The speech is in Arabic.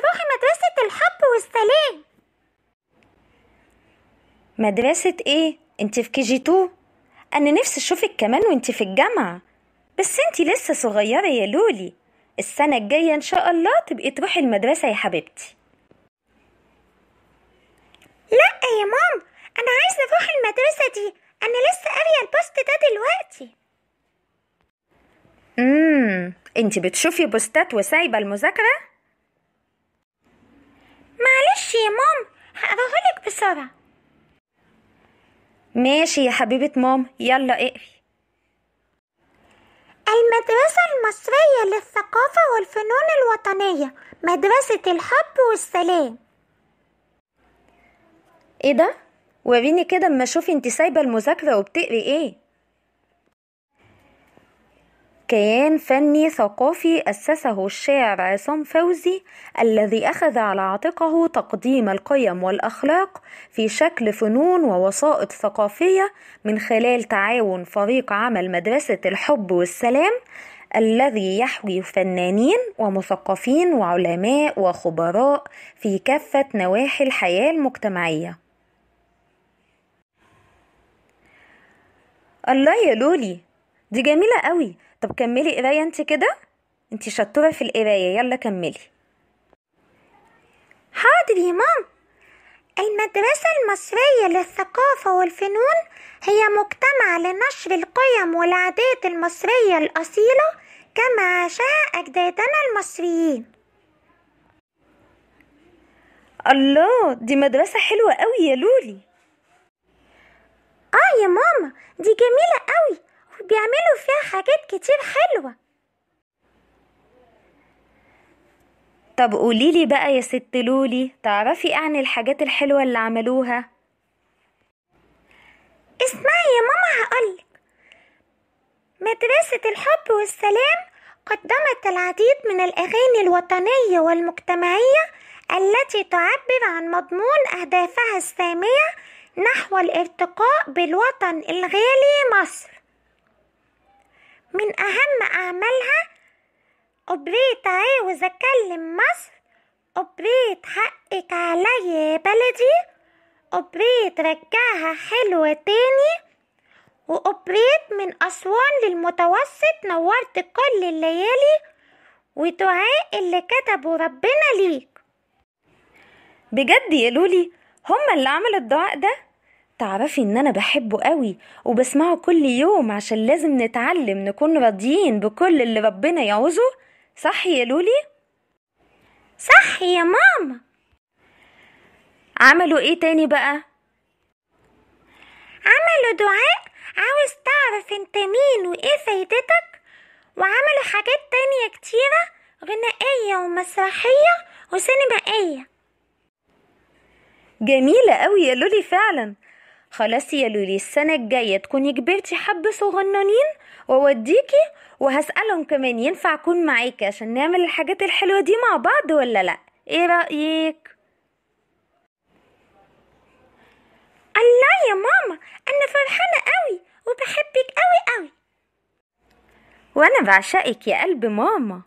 تروحي مدرسة الحب والسلام. مدرسة ايه؟ انت في KG2. انا نفسي اشوفك كمان وانت في الجامعة، بس انت لسه صغيرة يا لولي. السنة الجاية ان شاء الله تبقي تروحي المدرسة يا حبيبتي. لا يا ماما، انا عايزة اروح المدرسة دي، انا لسه قارية البوست ده دلوقتي. انت بتشوفي بوستات وسايبة المذاكرة؟ معلش يا ماما، هقراهولك بسرعة. ماشي يا حبيبة ماما، يلا اقري. المدرسة المصرية للثقافة والفنون الوطنية، مدرسة الحب والسلام. ايه ده؟ وريني كده اما اشوفي انت سايبة المذاكرة وبتقري ايه. كيان فني ثقافي أسسه الشاعر عصام فوزي، الذي أخذ على عاتقه تقديم القيم والأخلاق في شكل فنون ووسائط ثقافية من خلال تعاون فريق عمل مدرسة الحب والسلام، الذي يحوي فنانين ومثقفين وعلماء وخبراء في كافة نواحي الحياة المجتمعية. الله يا لولي، دي جميلة قوي. طب كملي قراية انت كده، انت شطورة في القراية، يلا كملي. حاضر يا ماما. المدرسة المصرية للثقافة والفنون هي مجتمع لنشر القيم والعادات المصرية الأصيلة كما عاشها أجدادنا المصريين. الله، دي مدرسة حلوة قوي يا لولي. يا ماما، دي جميلة قوي وبيعملوا فيها حاجات كتير حلوة. طب قوليلي بقى يا ست لولي، تعرفي عن الحاجات الحلوة اللي عملوها؟ اسمعي يا ماما، هقولك. مدرسة الحب والسلام قدمت العديد من الأغاني الوطنية والمجتمعية التي تعبر عن مضمون أهدافها السامية نحو الارتقاء بالوطن الغالي مصر. من أهم أعمالها أوبريت عاوز أكلم مصر، أوبريت حقك عليا يا بلدي، أوبريت رجعها حلوة تاني، وأوبريت من أسوان للمتوسط نورت كل الليالي، ودعاء اللي كتبه ربنا ليك. بجد يا لولي هما اللي عملوا الدعاء ده؟ تعرفي ان انا بحبه قوي وبسمعه كل يوم، عشان لازم نتعلم نكون راضيين بكل اللي ربنا يعوزه. صح يا لولي؟ صح يا ماما. عملوا ايه تاني بقى؟ عملوا دعاء عاوز تعرف انت مين وايه فايدتك، وعملوا حاجات تانية كتيرة غنائية ومسرحية وسينمائية. جميلة قوي يا لولي فعلا. خلاص يا لولي، السنة الجاية تكوني كبرتي حبة صغننين ووديكي، وهسألهم كمان ينفع اكون معاكي عشان نعمل الحاجات الحلوة دي مع بعض ولا لا. ايه رأيك؟ الله يا ماما، انا فرحانة قوي وبحبك قوي قوي. وانا بعشقك يا قلب ماما.